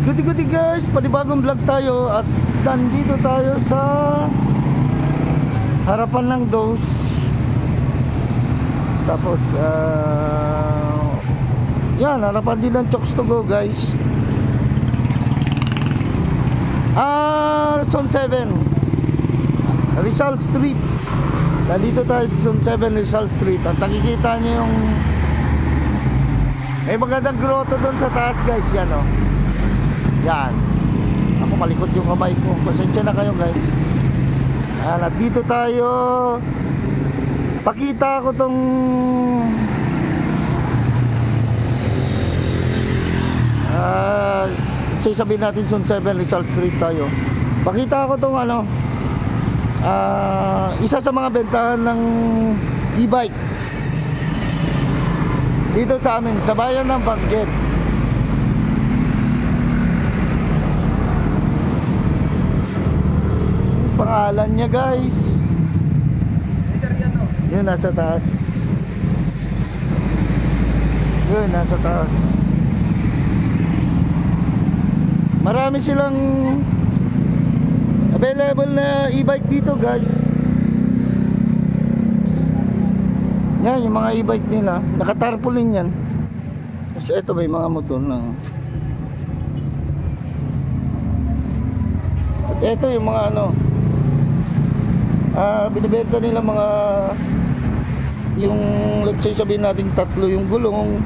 Guti guys, panibagong vlog tayo at nandito tayo sa harapan ng Dos. Tapos yan, harapan din ng Chokes to Go guys. Zone 7 Rizal Street. Nandito tayo sa Zone 7 Rizal Street. At nakikita nyo yung may magandang grotto doon sa taas guys. Yan o. Yan. Ako malikot yung kamay ko. Pasensya na kayo guys. At dito tayo. Pakita ko tong sabihin natin Zone 7 Rizal Street tayo. Pakita ko tong ano, isa sa mga bentahan ng e-bike dito sa amin, sa bayan ng Bangged. Pangalan niya guys, yun nasa taas. Yun nasa taas. Marami silang available na e-bike dito guys. Yan yung mga e-bike nila. Nakatarpaulin yan. Kasi ito may mga motor na. At ito yung mga ano, binibenta nila mga, yung let's say sabihin natin tatlo yung gulong.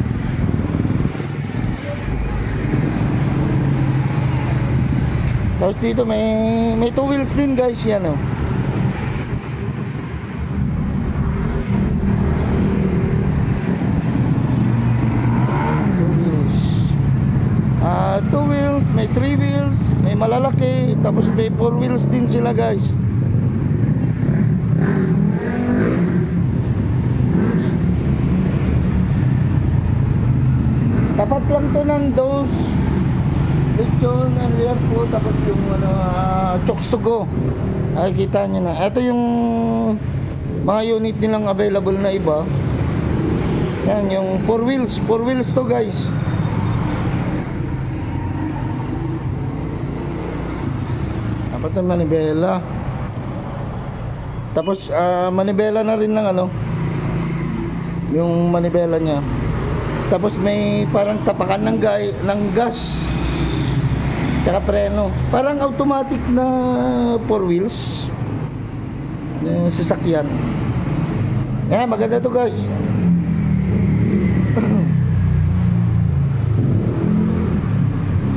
Tapos dito may two wheels din guys. Yan o. Two wheels, may three wheels, may malalaki, tapos may four wheels din sila guys. Tapat lang to ng Dos Lechon and Airport. Tapos yung Chokes to Go, ay kita nyo na. Ito yung mga unit nilang available na iba. Yan yung four wheels to guys. Dapat ang manibela. Tapos manibela na rin ng ano, yung manibela nya. Tapos may parang tapakan ng gas, tsaka preno. Parang automatic na four wheels yung sasakyan. Yan, maganda to guys.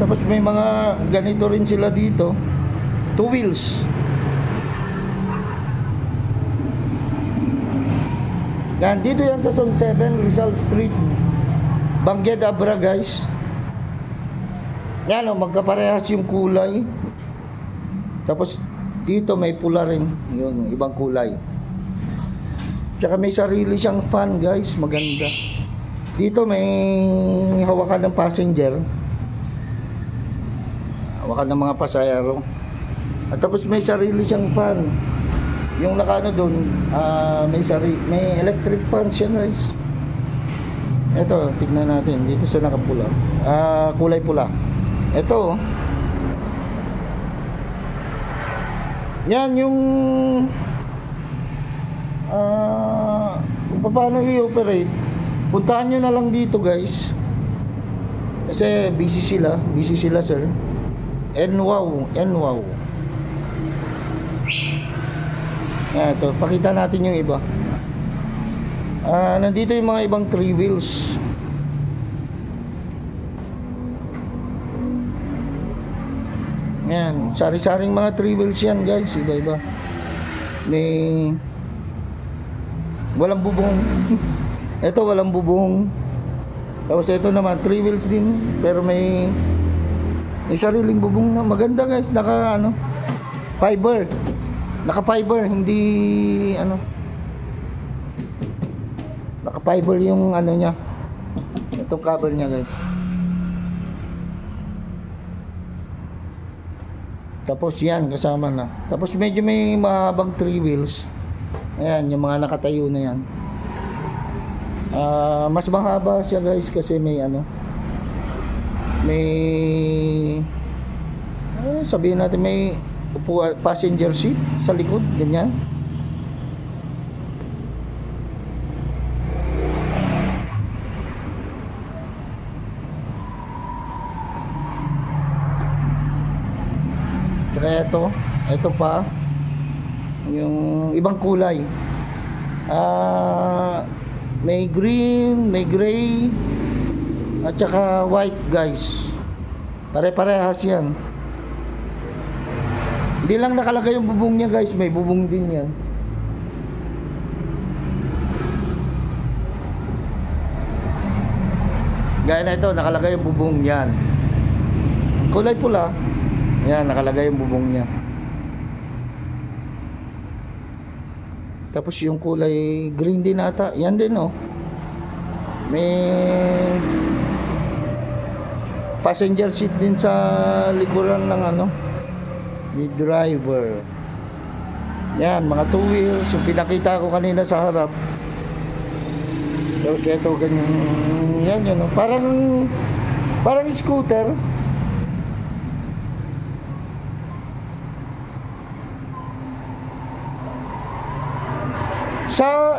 Tapos may mga ganito rin sila dito, two wheels. Yan, dito yan sa Zone 7 Rizal Street, Bangged Abra guys. Yan o, magkaparehas yung kulay. Tapos dito may pula rin, yung ibang kulay. Tsaka may sarili siyang fan guys, maganda. Dito may hawakan ng passenger, hawakan ng mga pasahero. At tapos may sarili siyang fan. Yung nakano doon, may electric fan siya guys. Ito, tignan natin dito sa nakapula. Kulay pula. Ito. Yan yung kung paano i-operate. Puntahan nyo na lang dito guys. Kasi busy sila sir. NWOW. Ito, pakita natin yung iba. Nandito yung mga ibang three wheels. Yan, sari-saring mga three wheels yan guys, iba-iba. May walang bubong. Ito walang bubong. Tapos ito naman three wheels din, pero may sariling bubong na. Maganda guys, naka fiber, hindi naka fiber yung niya, itong cover niya guys. Tapos yan, kasama na. Tapos medyo may mahabang three wheels. Ayan, yung mga nakatayo na yan. Mas mahaba siya guys kasi may may sabihin natin may passenger seat sa likod, ganyan. Tsaka ito pa yung ibang kulay. May green, may gray, at saka white, guys. Pare-parehas yan. Hindi lang nakalagay yung bubong niya, guys, may bubong din yan. Gaya na ito, nakalagay yung bubong yan. Kulay pula. Yan, nakalagay yung bubong niya. Tapos yung kulay green din ata. Yan din, oh. May passenger seat din sa likuran ng ni driver. Yan, mga two wheels. Yung pinakita ko kanina sa harap. Tapos ito, ganyan. Yan, yun, oh. Parang scooter.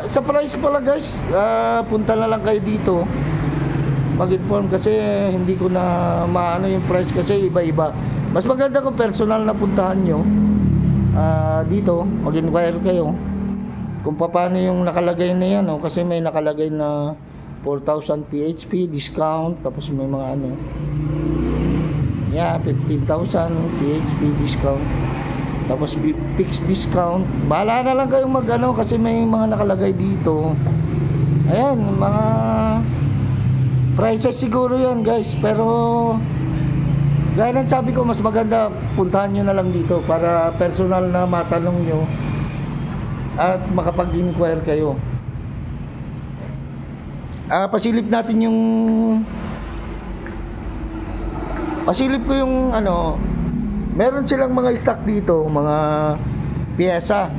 Sa price pala, guys, punta na lang kayo dito mag-inform, kasi hindi ko na maano yung price kasi iba-iba. Mas maganda kung personal na puntahan nyo dito, mag-inquire kayo kung paano yung nakalagay na yan, oh, kasi may nakalagay na 4,000 PHP discount, tapos may mga yeah, 15,000 PHP discount, tapos fixed discount. Bahala na lang kayong kasi may mga nakalagay dito. Ayan, mga prices siguro yan, guys. Pero gaya ng sabi ko, mas maganda puntahan nyo na lang dito para personal na matanong nyo at makapag-inquire kayo. Pasilip natin yung ko yung meron silang mga stock dito, mga piyesa.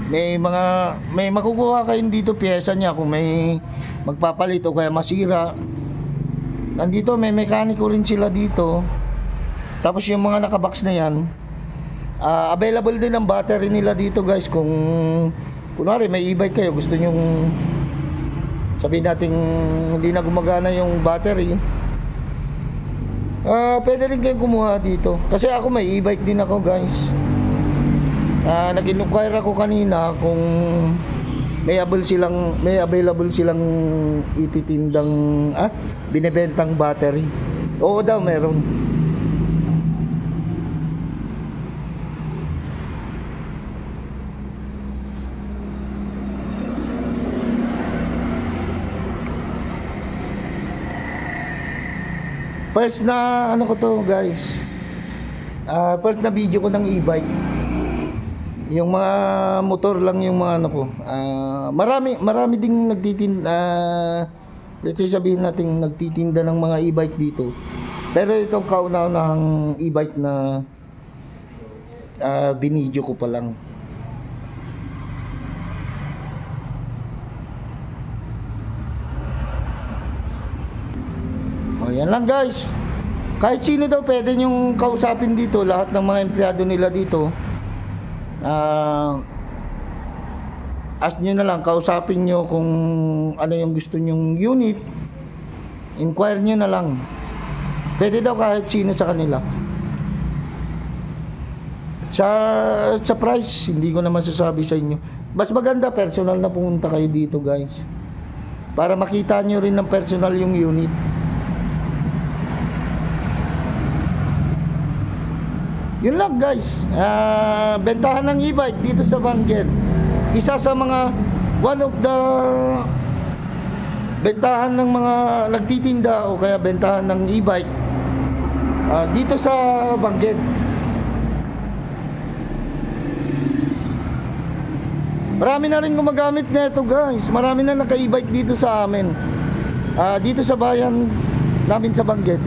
May makukuha kayo dito piyesa niya kung may magpapalit o kaya masira. Nandito may mekaniko rin sila dito. Tapos yung mga nakabox na yan, available din ang battery nila dito, guys. Kung kunwari may e-bike kayo, gusto nyong sabihin natin hindi na gumagana yung battery, pwede rin kayong kumuha dito. Kasi ako may e-bike din ako, guys. Nag-inquire ako kanina kung may available silang ititindang binebentang battery. Oo daw, meron. First na ko to, guys. First na video ko ng e-bike. Yung mga motor lang yung mga ko. Marami ding nagtitinda, let's say sabihin natin nagtitinda ng mga e-bike dito. Pero itong kauna-unahang e-bike na binidyo ko pa lang. Yan lang, guys. Kahit sino daw pwede nyong kausapin dito. Lahat ng mga empleyado nila dito, ask nyo na lang, kausapin nyo kung ano yung gusto nyong unit. Inquire nyo na lang. Pwede daw kahit sino sa kanila. Sa price, hindi ko na masasabi sa inyo. Mas maganda personal na pumunta kayo dito, guys, para makita nyo rin ng personal yung unit. Yun lang, guys. Bentahan ng e-bike dito sa Banguet. Isa sa mga one of the bentahan ng mga nagtitinda o kaya bentahan ng e-bike dito sa Banguet. Marami na rin gumagamit nito, guys. Marami na naka-e-bike dito sa amin. Dito sa bayan namin sa Banguet.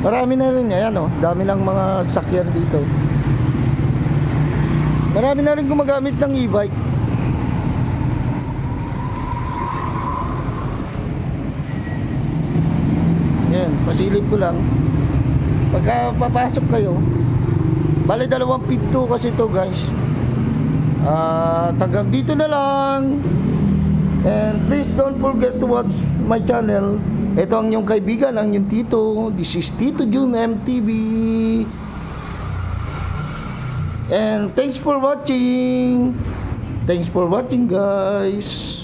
Marami na rin, ayan, oh, dami ng mga sakyan dito. Marami na rin gumagamit ng e-bike. Yan, pasilip ko lang. Pagka papasok kayo, bali 2 pinto kasi to guys. Hanggang dito na lang. And please don't forget to watch my channel. Ito ang yung kaibigan, ang yung tito. This is Tito Jun MTV. And thanks for watching. Thanks for watching guys.